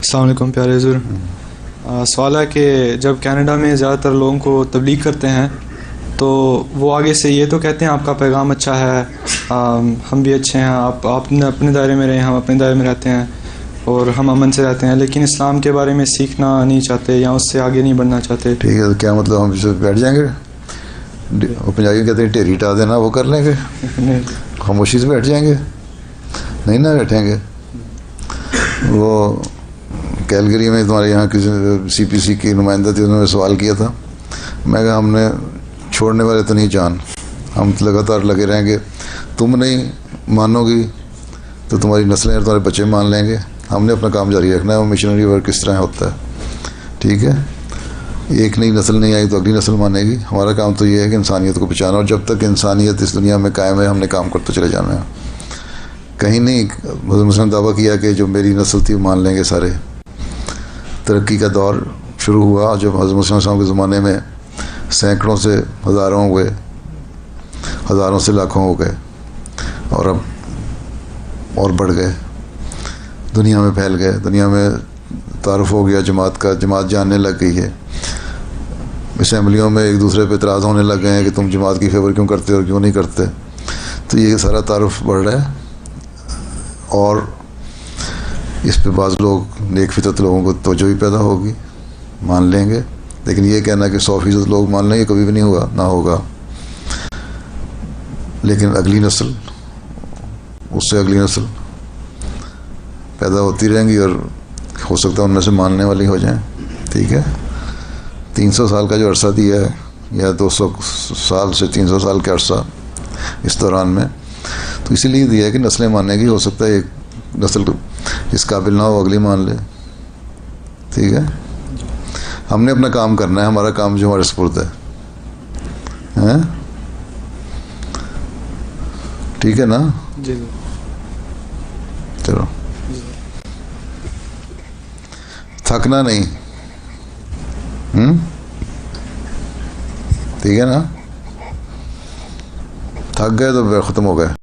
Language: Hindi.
अस्सलाम वालेकुम प्यारे हुज़ूर। सवाल है कि जब कनाडा में ज़्यादातर लोगों को तबलीग करते हैं तो वो आगे से ये तो कहते हैं आपका पैगाम अच्छा है, हम भी अच्छे हैं, आप अपने दायरे में रहें, हम अपने दायरे में रहते हैं और हम अमन से रहते हैं, लेकिन इस्लाम के बारे में सीखना नहीं चाहते या उससे आगे नहीं बढ़ना चाहते। ठीक है, तो क्या मतलब हम इसे बैठ जाएंगे? वो पंजाबी कहते हैं ढेरी हटा देना, वो कर लेंगे, खामोशी से बैठ जाएंगे? नहीं ना बैठेंगे। वो कैलगरी में तुम्हारे यहाँ किसी CPC की नुमाइंदा थी, उन्होंने सवाल किया था। मैं कहा हमने छोड़ने वाले तो नहीं जान, हम तो लगातार लगे रहेंगे। तुम नहीं मानोगी तो तुम्हारी नस्लें और तुम्हारे बच्चे मान लेंगे। हमने अपना काम जारी रखना है। वो मिशनरी वर्क किस तरह होता है, ठीक है? एक नई नस्ल नहीं आई तो अगली नस्ल मानेगी। हमारा काम तो ये है कि इंसानियत को बचाना, और जब तक इंसानियत इस दुनिया में कायम है हमने काम करते चले जाना है। कहीं नहीं मुसलमान दावा किया कि जो मेरी नस्ल थी वो मान लेंगे सारे। तरक्की का दौर शुरू हुआ जब हज़रत मुसलमान के ज़माने में सैकड़ों से हज़ारों हुए, हज़ारों से लाखों हो गए, और अब और बढ़ गए, दुनिया में फैल गए। दुनिया में तारुफ हो गया जमात का, जमात जानने लग गई है। असम्बलियों में एक दूसरे पे इतराज़ होने लग गए हैं कि तुम जमात की फेवर क्यों करते हो और क्यों नहीं करते। तो ये सारा तारुफ बढ़ रहा है, और इस पे बाज़ लोग नेक फितरत लोगों को तवज्जो भी पैदा होगी, मान लेंगे। लेकिन ये कहना कि 100% लोग मान लेंगे कभी भी नहीं हुआ, ना होगा। लेकिन अगली नस्ल, उससे अगली नस्ल पैदा होती रहेंगी और हो सकता है उनमें से मानने वाली हो जाएं, ठीक है? 300 साल का जो अरसा दिया है, या 200 साल से 300 साल का अरसा, इस दौरान में तो इसीलिए दिया है कि नस्लें मानने की। हो सकता है एक नस्ल इस काबिल ना हो, अगली मान ले, ठीक है? हमने अपना काम करना है, हमारा काम जो हमारे सुपुर्द है, ठीक है ना? जी चलो, थकना नहीं, ठीक है ना? थक गए तो ख़त्म हो गए।